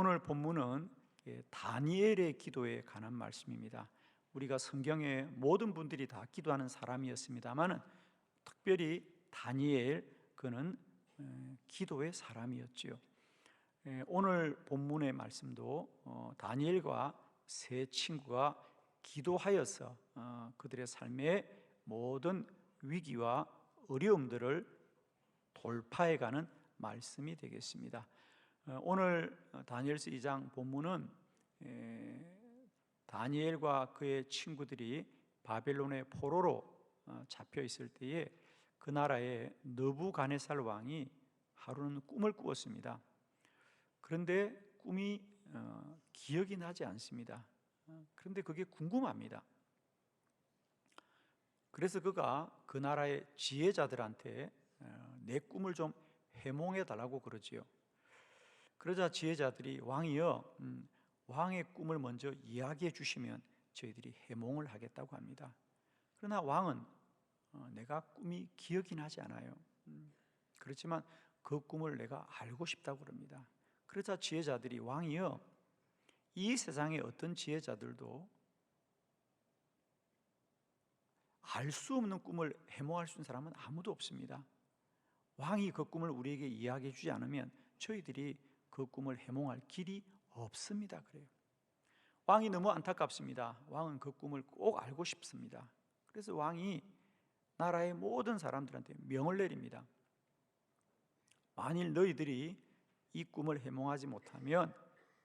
오늘 본문은 다니엘의 기도에 관한 말씀입니다. 우리가 성경의 모든 분들이 다 기도하는 사람이었습니다만 특별히 다니엘, 그는 기도의 사람이었지요. 오늘 본문의 말씀도 다니엘과 세 친구가 기도하여서 그들의 삶의 모든 위기와 어려움들을 돌파해가는 말씀이 되겠습니다. 오늘 다니엘서 2장 본문은 다니엘과 그의 친구들이 바벨론의 포로로 잡혀 있을 때에 그 나라의 느부갓네살 왕이 하루는 꿈을 꾸었습니다. 그런데 꿈이 기억이 나지 않습니다. 그런데 그게 궁금합니다. 그래서 그가 그 나라의 지혜자들한테 내 꿈을 좀 해몽해 달라고 그러지요. 그러자 지혜자들이 왕이여, 왕의 꿈을 먼저 이야기해 주시면 저희들이 해몽을 하겠다고 합니다. 그러나 왕은 내가 꿈이 기억이 나지 않아요. 그렇지만 그 꿈을 내가 알고 싶다고 그럽니다. 그러자 지혜자들이 왕이여, 이 세상의 어떤 지혜자들도 알 수 없는 꿈을 해몽할 수 있는 사람은 아무도 없습니다. 왕이 그 꿈을 우리에게 이야기해 주지 않으면 저희들이 그 꿈을 해몽할 길이 없습니다. 그래요. 왕이 너무 안타깝습니다. 왕은 그 꿈을 꼭 알고 싶습니다. 그래서 왕이 나라의 모든 사람들한테 명을 내립니다. 만일 너희들이 이 꿈을 해몽하지 못하면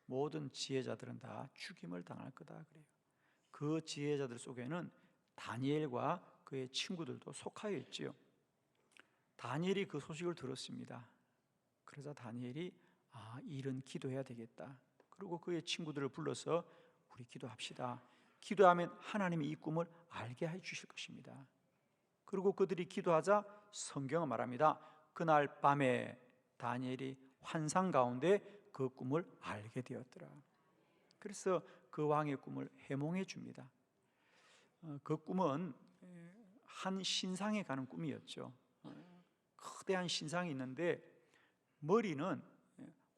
모든 지혜자들은 다 죽임을 당할 거다 그래요. 그 지혜자들 속에는 다니엘과 그의 친구들도 속하여 있지요. 다니엘이 그 소식을 들었습니다. 그러자 다니엘이 일은 기도해야 되겠다. 그리고 그의 친구들을 불러서 우리 기도합시다. 기도하면 하나님이 이 꿈을 알게 해 주실 것입니다. 그리고 그들이 기도하자 성경은 말합니다. 그날 밤에 다니엘이 환상 가운데 그 꿈을 알게 되었더라. 그래서 그 왕의 꿈을 해몽해 줍니다. 그 꿈은 한 신상에 가는 꿈이었죠. 거대한 신상이 있는데 머리는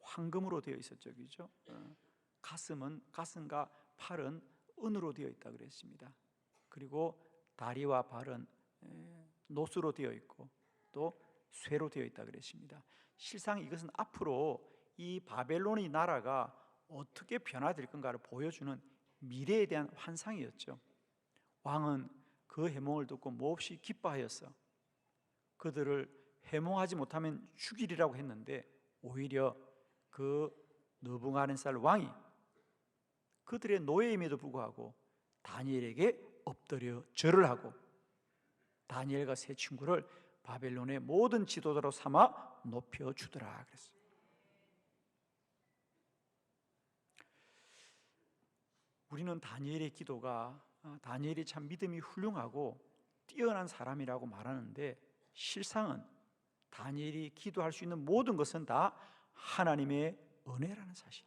황금으로 되어 있었죠, 그죠? 가슴과 팔은 은으로 되어 있다 그랬습니다. 그리고 다리와 발은 노수로 되어 있고 또 쇠로 되어 있다 그랬습니다. 실상 이것은 앞으로 이 바벨론의 나라가 어떻게 변화될 건가를 보여주는 미래에 대한 환상이었죠. 왕은 그 해몽을 듣고 몹시 기뻐하였어. 그들을 해몽하지 못하면 죽이리라고 했는데 오히려 그 느부갓네살 왕이 그들의 노예임에도 불구하고 다니엘에게 엎드려 절을 하고 다니엘과 세 친구를 바벨론의 모든 지도자로 삼아 높여주더라 그랬어요. 우리는 다니엘의 기도가 다니엘이 참 믿음이 훌륭하고 뛰어난 사람이라고 말하는데 실상은 다니엘이 기도할 수 있는 모든 것은 다 하나님의 은혜라는 사실.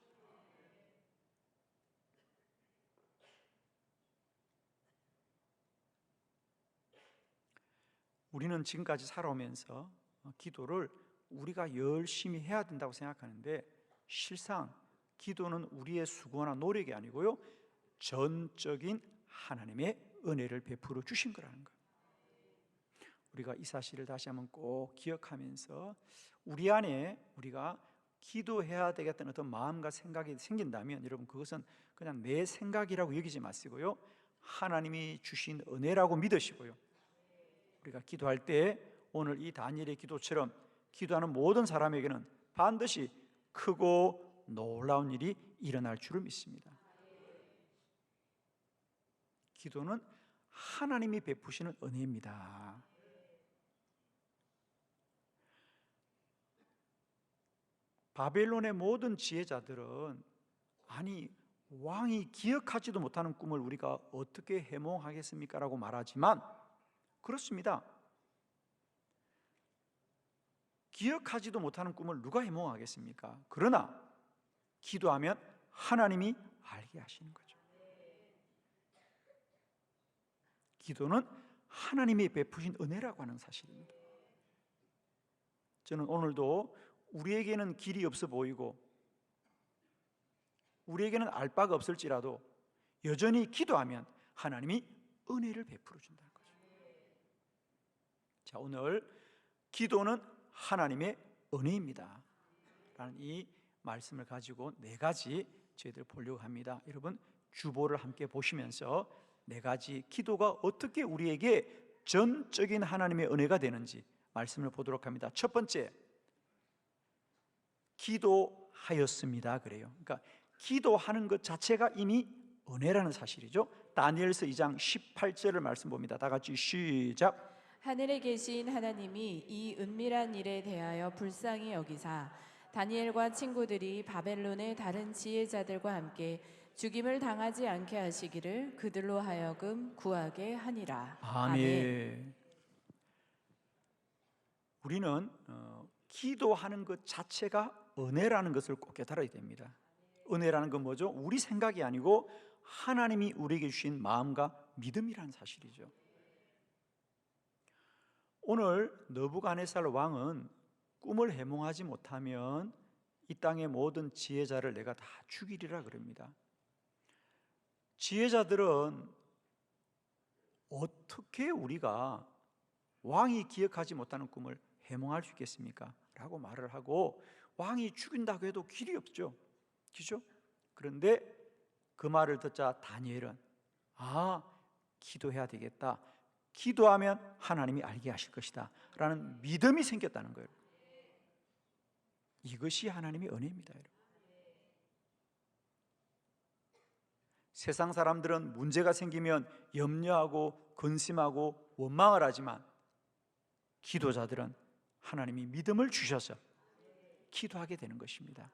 우리는 지금까지 살아오면서 기도를 우리가 열심히 해야 된다고 생각하는데 실상 기도는 우리의 수고나 노력이 아니고요, 전적인 하나님의 은혜를 베풀어 주신 거라는 거예요. 우리가 이 사실을 다시 한번 꼭 기억하면서 우리 안에 우리가 기도해야 되겠다는 어떤 마음과 생각이 생긴다면 여러분 그것은 그냥 내 생각이라고 여기지 마시고요, 하나님이 주신 은혜라고 믿으시고요, 우리가 기도할 때 오늘 이 다니엘의 기도처럼 기도하는 모든 사람에게는 반드시 크고 놀라운 일이 일어날 줄을 믿습니다. 기도는 하나님이 베푸시는 은혜입니다. 바벨론의 모든 지혜자들은 왕이 기억하지도 못하는 꿈을 우리가 어떻게 해몽하겠습니까? 라고 말하지만 그렇습니다. 기억하지도 못하는 꿈을 누가 해몽하겠습니까? 그러나 기도하면 하나님이 알게 하시는 거죠. 기도는 하나님이 베푸신 은혜라고 하는 사실입니다. 저는 오늘도 우리에게는 길이 없어 보이고 우리에게는 알 바가 없을지라도 여전히 기도하면 하나님이 은혜를 베풀어 준다는 거죠. 자, 오늘 기도는 하나님의 은혜입니다 라는 이 말씀을 가지고 네 가지 저희들 보려고 합니다. 여러분 주보를 함께 보시면서 네 가지 기도가 어떻게 우리에게 전적인 하나님의 은혜가 되는지 말씀을 보도록 합니다. 첫 번째, 기도하였습니다 그래요. 그러니까 기도하는 것 자체가 이미 은혜라는 사실이죠. 다니엘서 2장 18절을 말씀 봅니다. 다 같이 시작. 하늘에 계신 하나님이 이 은밀한 일에 대하여 불쌍히 여기사 다니엘과 친구들이 바벨론의 다른 지혜자들과 함께 죽임을 당하지 않게 하시기를 그들로 하여금 구하게 하니라. 아멘. 우리는 기도하는 것 자체가 은혜라는 것을 꼭 깨달아야 됩니다. 은혜라는 건 뭐죠? 우리 생각이 아니고 하나님이 우리에게 주신 마음과 믿음이라는 사실이죠. 오늘 느부갓네살 왕은 꿈을 해몽하지 못하면 이 땅의 모든 지혜자를 내가 다 죽이리라 그럽니다. 지혜자들은 어떻게 우리가 왕이 기억하지 못하는 꿈을 해몽할 수 있겠습니까? 라고 말을 하고 왕이 죽인다고 해도 길이 없죠. 그죠? 그런데 그 말을 듣자 다니엘은 기도해야 되겠다. 기도하면 하나님이 알게 하실 것이다 라는 믿음이 생겼다는 거예요. 이것이 하나님의 은혜입니다. 여러분. 세상 사람들은 문제가 생기면 염려하고 근심하고 원망을 하지만 기도자들은 하나님이 믿음을 주셔서 기도하게 되는 것입니다.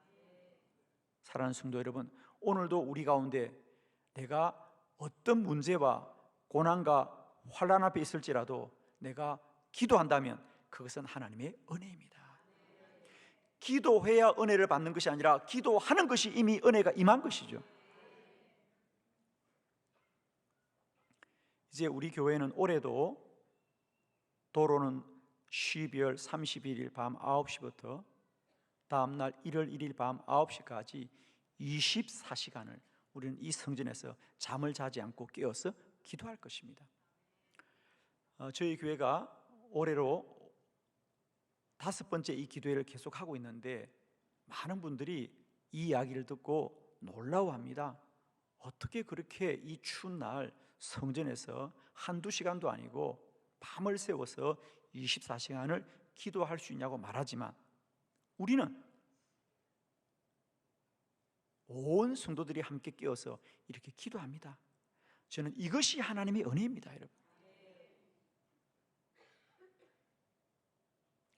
사랑하는 성도 여러분, 오늘도 우리 가운데 내가 어떤 문제와 고난과 환난 앞에 있을지라도 내가 기도한다면 그것은 하나님의 은혜입니다. 기도해야 은혜를 받는 것이 아니라 기도하는 것이 이미 은혜가 임한 것이죠. 이제 우리 교회는 올해도 도로는 12월 31일 밤 9시부터 다음날 1월 1일 밤 9시까지 24시간을 우리는 이 성전에서 잠을 자지 않고 깨어서 기도할 것입니다. 저희 교회가 올해로 5번째 이 기도회를 계속하고 있는데 많은 분들이 이 이야기를 듣고 놀라워합니다. 어떻게 그렇게 이 추운 날 성전에서 한두 시간도 아니고 밤을 새워서 24시간을 기도할 수 있냐고 말하지만 우리는 온 성도들이 함께 깨어서 이렇게 기도합니다. 저는 이것이 하나님의 은혜입니다, 여러분.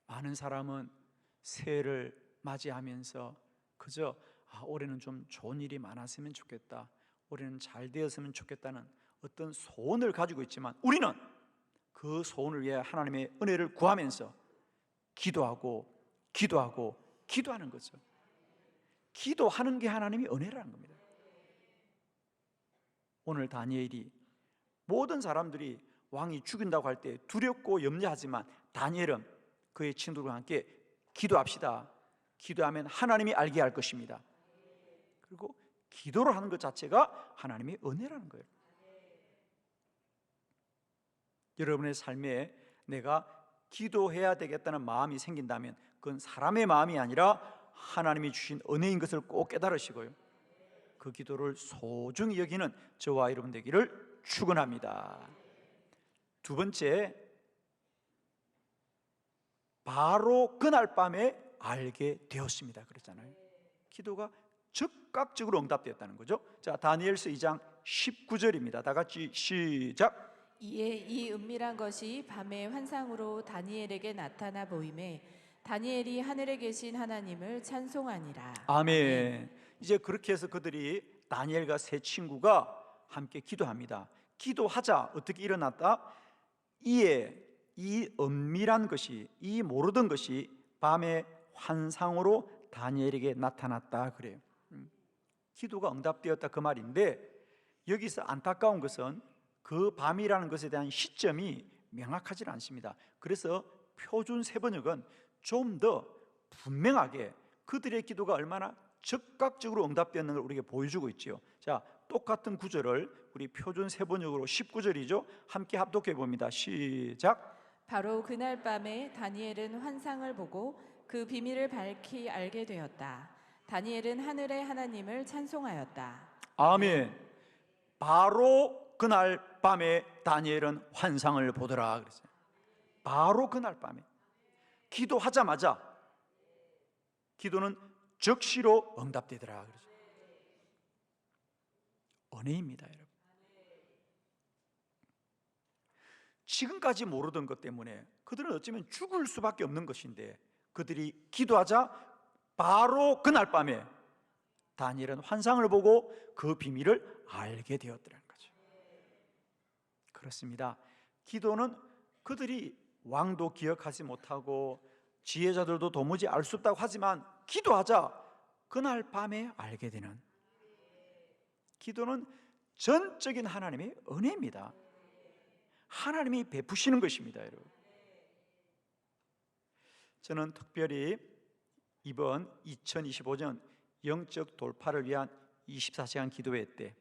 많은 사람은 새해를 맞이하면서 그저 올해는 좀 좋은 일이 많았으면 좋겠다, 올해는 잘 되었으면 좋겠다는 어떤 소원을 가지고 있지만 우리는 그 소원을 위해 하나님의 은혜를 구하면서 기도하고 기도하는 거죠. 기도하는 게 하나님의 은혜라는 겁니다. 오늘 다니엘이 모든 사람들이 왕이 죽인다고 할 때 두렵고 염려하지만 다니엘은 그의 친구들과 함께 기도합시다. 기도하면 하나님이 알게 할 것입니다. 그리고 기도를 하는 것 자체가 하나님의 은혜라는 거예요. 여러분의 삶에 내가 기도해야 되겠다는 마음이 생긴다면 그건 사람의 마음이 아니라 하나님이 주신 은혜인 것을 꼭 깨달으시고요, 그 기도를 소중히 여기는 저와 여러분 되기를 축원합니다. 두 번째, 바로 그날 밤에 알게 되었습니다 그랬잖아요. 기도가 즉각적으로 응답되었다는 거죠. 자, 다니엘서 2장 19절입니다. 다 같이 시작. 이에 이 은밀한 것이 밤의 환상으로 다니엘에게 나타나 보임에 다니엘이 하늘에 계신 하나님을 찬송하니라. 아멘. 이제 그렇게 해서 그들이 다니엘과 세 친구가 함께 기도합니다. 기도하자 어떻게 일어났다? 이에 이 은밀한 것이, 이 모르던 것이 밤의 환상으로 다니엘에게 나타났다 그래요. 기도가 응답되었다 그 말인데 여기서 안타까운 것은 그 밤이라는 것에 대한 시점이 명확하지 않습니다. 그래서 표준 세번역은 좀 더 분명하게 그들의 기도가 얼마나 즉각적으로 응답되는 걸 우리에게 보여주고 있지요. 자, 똑같은 구절을 우리 표준 세번역으로 19절이죠. 함께 합독해 봅니다. 시작. 바로 그날 밤에 다니엘은 환상을 보고 그 비밀을 밝히 알게 되었다. 다니엘은 하늘의 하나님을 찬송하였다. 아멘. 바로 그날 밤에 다니엘은 환상을 보더라 그랬어요. 바로 그날 밤에 기도하자마자 기도는 즉시로 응답되더라 그랬어요. 은혜입니다, 여러분. 지금까지 모르던 것 때문에 그들은 어쩌면 죽을 수밖에 없는 것인데 그들이 기도하자 바로 그날 밤에 다니엘은 환상을 보고 그 비밀을 알게 되었더라는 거죠. 그렇습니다. 기도는 그들이 왕도 기억하지 못하고 지혜자들도 도무지 알 수 없다고 하지만 기도하자 그날 밤에 알게 되는, 기도는 전적인 하나님의 은혜입니다. 하나님이 베푸시는 것입니다, 여러분. 저는 특별히 이번 2025년 영적 돌파를 위한 24시간 기도회 때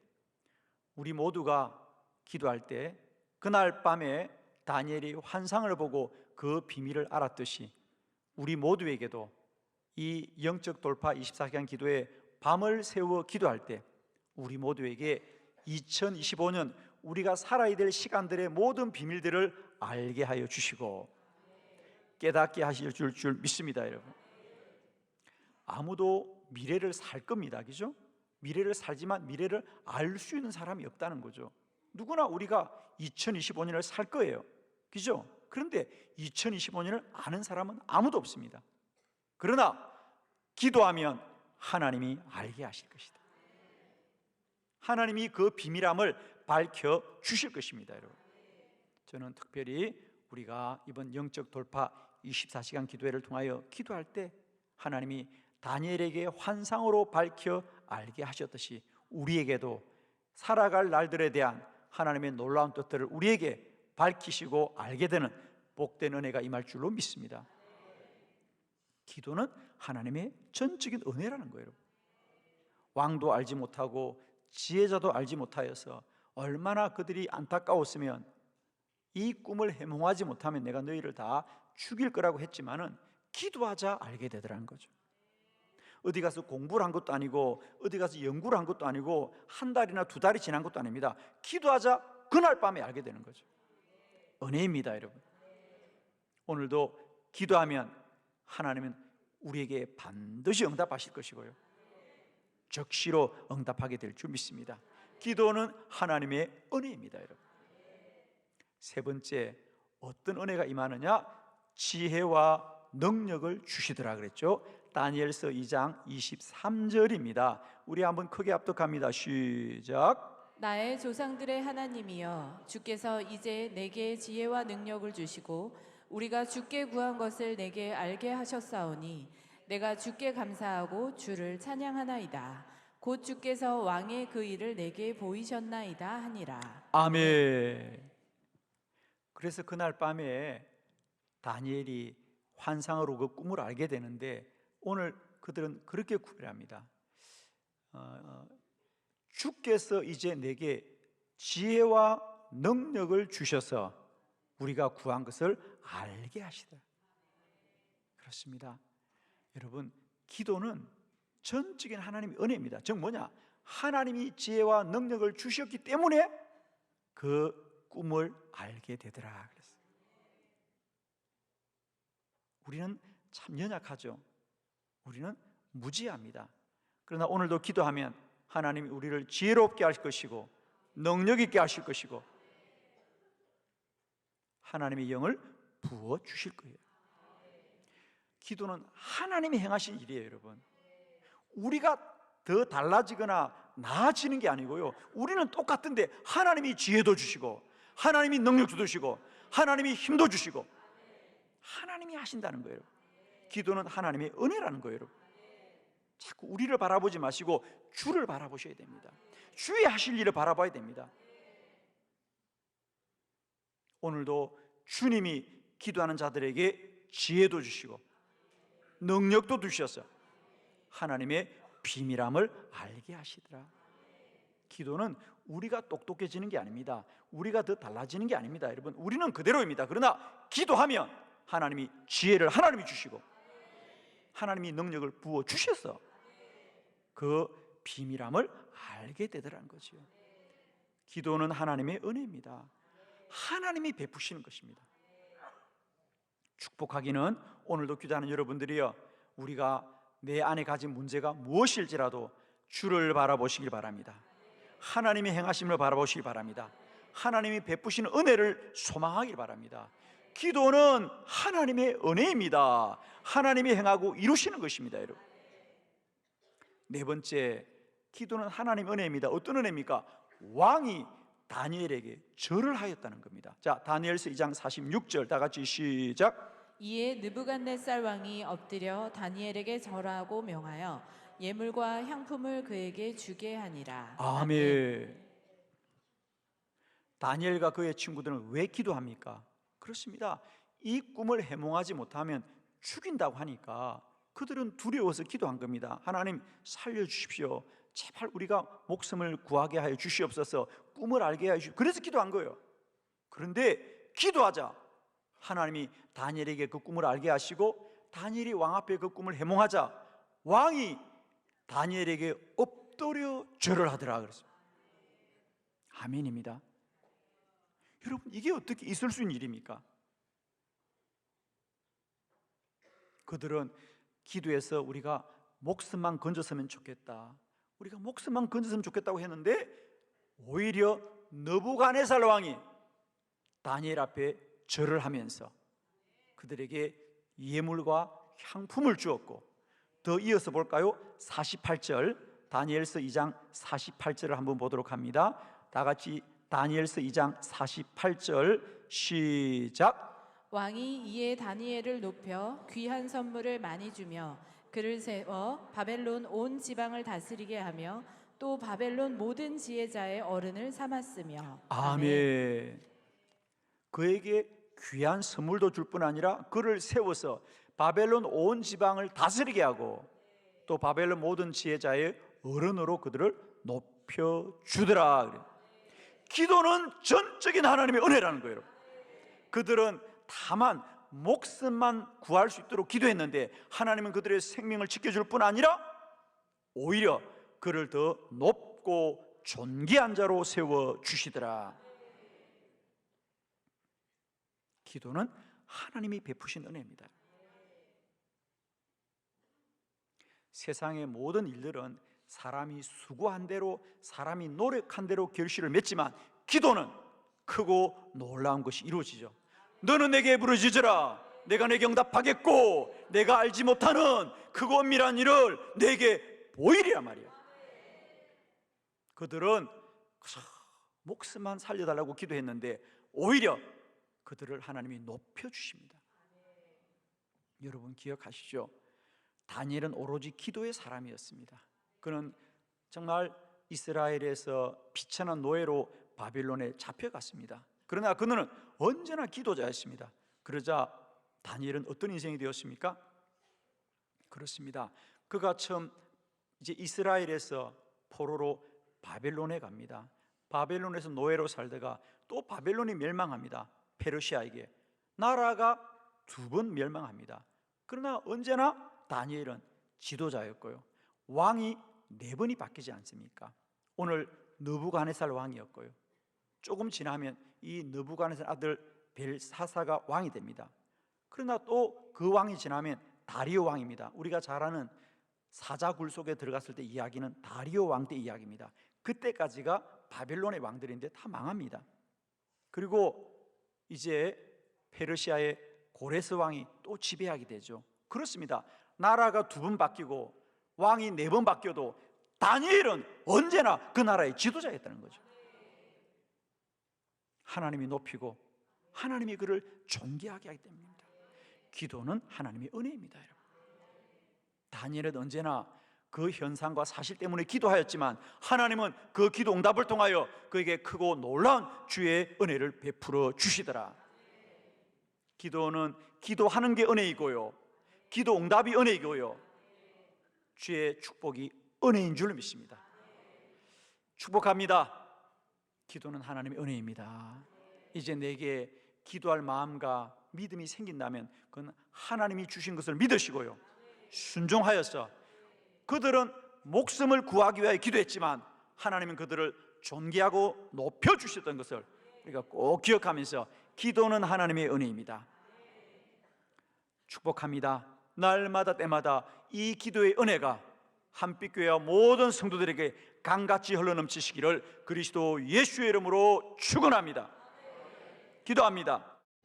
우리 모두가 기도할 때 그날 밤에 다니엘이 환상을 보고 그 비밀을 알았듯이 우리 모두에게도 이 영적 돌파 24시간 기도회 밤을 새워 기도할 때 우리 모두에게 2025년 우리가 살아야 될 시간들의 모든 비밀들을 알게 하여 주시고 깨닫게 하실 줄 믿습니다, 여러분. 아무도 미래를 살 겁니다, 그죠? 미래를 살지만 미래를 알 수 있는 사람이 없다는 거죠. 누구나 우리가 2025년을 살 거예요, 그죠? 그런데 2025년을 아는 사람은 아무도 없습니다. 그러나 기도하면 하나님이 알게 하실 것이다. 하나님이 그 비밀함을 밝혀 주실 것입니다, 여러분. 저는 특별히 우리가 이번 영적 돌파 24시간 기도회를 통하여 기도할 때 하나님이 다니엘에게 환상으로 밝혀 알게 하셨듯이 우리에게도 살아갈 날들에 대한 하나님의 놀라운 뜻들을 우리에게 밝히시고 알게 되는 복된 은혜가 임할 줄로 믿습니다. 기도는 하나님의 전적인 은혜라는 거예요. 왕도 알지 못하고 지혜자도 알지 못하여서 얼마나 그들이 안타까웠으면 이 꿈을 해몽하지 못하면 내가 너희를 다 죽일 거라고 했지만은 기도하자 알게 되더라는 거죠. 어디 가서 공부를 한 것도 아니고 어디 가서 연구를 한 것도 아니고 한 달이나 두 달이 지난 것도 아닙니다. 기도하자 그날 밤에 알게 되는 거죠. 은혜입니다, 여러분. 오늘도 기도하면 하나님은 우리에게 반드시 응답하실 것이고요, 즉시로 응답하게 될 줄 믿습니다. 기도는 하나님의 은혜입니다, 여러분. 세 번째, 어떤 은혜가 임하느냐? 지혜와 능력을 주시더라 그랬죠. 다니엘서 2장 23절입니다. 우리 한번 크게 합독합니다. 시작. 나의 조상들의 하나님이여, 주께서 이제 내게 지혜와 능력을 주시고 우리가 주께 구한 것을 내게 알게 하셨사오니 내가 주께 감사하고 주를 찬양하나이다. 곧 주께서 왕의 그 일을 내게 보이셨나이다 하니라. 아멘. 그래서 그날 밤에 다니엘이 환상으로 그 꿈을 알게 되는데 오늘 그들은 그렇게 구별합니다. 주께서 이제 내게 지혜와 능력을 주셔서 우리가 구한 것을 알게 하시다. 그렇습니다. 여러분, 기도는 전적인 하나님의 은혜입니다. 즉 뭐냐? 하나님이 지혜와 능력을 주셨기 때문에 그 꿈을 알게 되더라 그랬어요. 우리는 참 연약하죠. 우리는 무지합니다. 그러나 오늘도 기도하면 하나님이 우리를 지혜롭게 하실 것이고 능력 있게 하실 것이고 하나님의 영을 부어 주실 거예요. 기도는 하나님이 행하신 일이에요, 여러분. 우리가 더 달라지거나 나아지는 게 아니고요, 우리는 똑같은데 하나님이 지혜도 주시고 하나님이 능력도 주시고 하나님이 힘도 주시고 하나님이 하신다는 거예요. 기도는 하나님의 은혜라는 거예요, 여러분. 자꾸 우리를 바라보지 마시고 주를 바라보셔야 됩니다. 주의 하실 일을 바라봐야 됩니다. 오늘도 주님이 기도하는 자들에게 지혜도 주시고 능력도 주셔서 하나님의 비밀함을 알게 하시더라. 기도는 우리가 똑똑해지는 게 아닙니다. 우리가 더 달라지는 게 아닙니다. 여러분, 우리는 그대로입니다. 그러나 기도하면 하나님이 지혜를 하나님이 주시고 하나님이 능력을 부어 주셔서 그 비밀함을 알게 되더라는 거죠. 기도는 하나님의 은혜입니다. 하나님이 베푸시는 것입니다. 축복하기는 오늘도 기도하는 여러분들이요, 우리가 내 안에 가진 문제가 무엇일지라도 주를 바라보시길 바랍니다. 하나님이 행하심을 바라보시길 바랍니다. 하나님이 베푸시는 은혜를 소망하길 바랍니다. 기도는 하나님의 은혜입니다. 하나님이 행하고 이루시는 것입니다. 여러분, 네 번째, 기도는 하나님의 은혜입니다. 어떤 은혜입니까? 왕이 다니엘에게 절을 하였다는 겁니다. 자, 다니엘서 2장 46절 다 같이 시작. 이에 느부갓네살 왕이 엎드려 다니엘에게 절하고 명하여 예물과 향품을 그에게 주게 하니라. 아멘. 다니엘과 그의 친구들은 왜 기도합니까? 그렇습니다. 이 꿈을 해몽하지 못하면 죽인다고 하니까 그들은 두려워서 기도한 겁니다. 하나님 살려주십시오. 제발 우리가 목숨을 구하게 하여 주시옵소서. 꿈을 알게 하여 주십시오. 그래서 기도한 거예요. 그런데 기도하자 하나님이 다니엘에게 그 꿈을 알게 하시고 다니엘이 왕 앞에 그 꿈을 해몽하자 왕이 다니엘에게 엎드려 절을 하더라 그랬습니다. 아멘입니다. 여러분, 이게 어떻게 있을 수 있는 일입니까? 그들은 기도해서 우리가 목숨만 건졌으면 좋겠다, 우리가 목숨만 건졌으면 좋겠다고 했는데 오히려 느부갓네살 왕이 다니엘 앞에 절을 하면서 그들에게 예물과 향품을 주었고, 더 이어서 볼까요? 48절, 다니엘서 2장 48절을 한번 보도록 합니다. 다 같이 다니엘서 2장 48절 시작. 왕이 이에 다니엘을 높여 귀한 선물을 많이 주며 그를 세워 바벨론 온 지방을 다스리게 하며 또 바벨론 모든 지혜자의 어른을 삼았으며. 아멘. 그에게 귀한 선물도 줄 뿐 아니라 그를 세워서 바벨론 온 지방을 다스리게 하고 또 바벨론 모든 지혜자의 어른으로 그들을 높여주더라. 기도는 전적인 하나님의 은혜라는 거예요. 그들은 다만 목숨만 구할 수 있도록 기도했는데 하나님은 그들의 생명을 지켜줄 뿐 아니라 오히려 그를 더 높고 존귀한 자로 세워주시더라. 기도는 하나님이 베푸신 은혜입니다. 세상의 모든 일들은 사람이 수고한 대로, 사람이 노력한 대로 결실을 맺지만 기도는 크고 놀라운 것이 이루어지죠. 너는 내게 부르짖으라, 내가 내게 응답하겠고 내가 알지 못하는 크고 엄밀한 일을 내게 보이리라 말이야. 그들은 목숨만 살려달라고 기도했는데 오히려 그들을 하나님이 높여주십니다. 여러분 기억하시죠? 다니엘은 오로지 기도의 사람이었습니다. 그는 정말 이스라엘에서 비천한 노예로 바빌론에 잡혀갔습니다. 그러나 그는 언제나 기도자였습니다. 그러자 다니엘은 어떤 인생이 되었습니까? 그렇습니다. 그가 처음 이제 이스라엘에서 포로로 바벨론에 갑니다. 바벨론에서 노예로 살다가 또 바벨론이 멸망합니다. 페르시아에게 나라가 두 번 멸망합니다. 그러나 언제나 다니엘은 지도자였고요, 왕이 네 번이 바뀌지 않습니까? 오늘 느부갓네살 왕이었고요, 조금 지나면 이 느부갓네살 아들 벨사사가 왕이 됩니다. 그러나 또 그 왕이 지나면 다리오 왕입니다. 우리가 잘 아는 사자굴 속에 들어갔을 때 이야기는 다리오 왕 때 이야기입니다. 그때까지가 바벨론의 왕들인데 다 망합니다. 그리고 이제 페르시아의 고레스 왕이 또 지배하게 되죠. 그렇습니다. 나라가 두 번 바뀌고 왕이 네 번 바뀌어도 다니엘은 언제나 그 나라의 지도자였다는 거죠. 하나님이 높이고 하나님이 그를 존귀하게 하기 때문입니다. 기도는 하나님의 은혜입니다. 여러분, 다니엘은 언제나 그 현상과 사실 때문에 기도하였지만 하나님은 그 기도 응답을 통하여 그에게 크고 놀라운 주의 은혜를 베풀어 주시더라. 기도는 기도하는 게 은혜이고요, 기도 응답이 은혜이고요, 주의 축복이 은혜인 줄 믿습니다. 축복합니다. 기도는 하나님의 은혜입니다. 이제 내게 기도할 마음과 믿음이 생긴다면 그건 하나님이 주신 것을 믿으시고요, 순종하여서, 그들은 목숨을 구하기 위하여 기도했지만 하나님은 그들을 존귀하고 높여주셨던 것을 우리가 꼭 기억하면서, 기도는 하나님의 은혜입니다. 축복합니다. 날마다 때마다 이 기도의 은혜가 한빛교회와 모든 성도들에게 강같이 흘러넘치시기를 그리스도 예수의 이름으로 축원합니다. 기도합니다.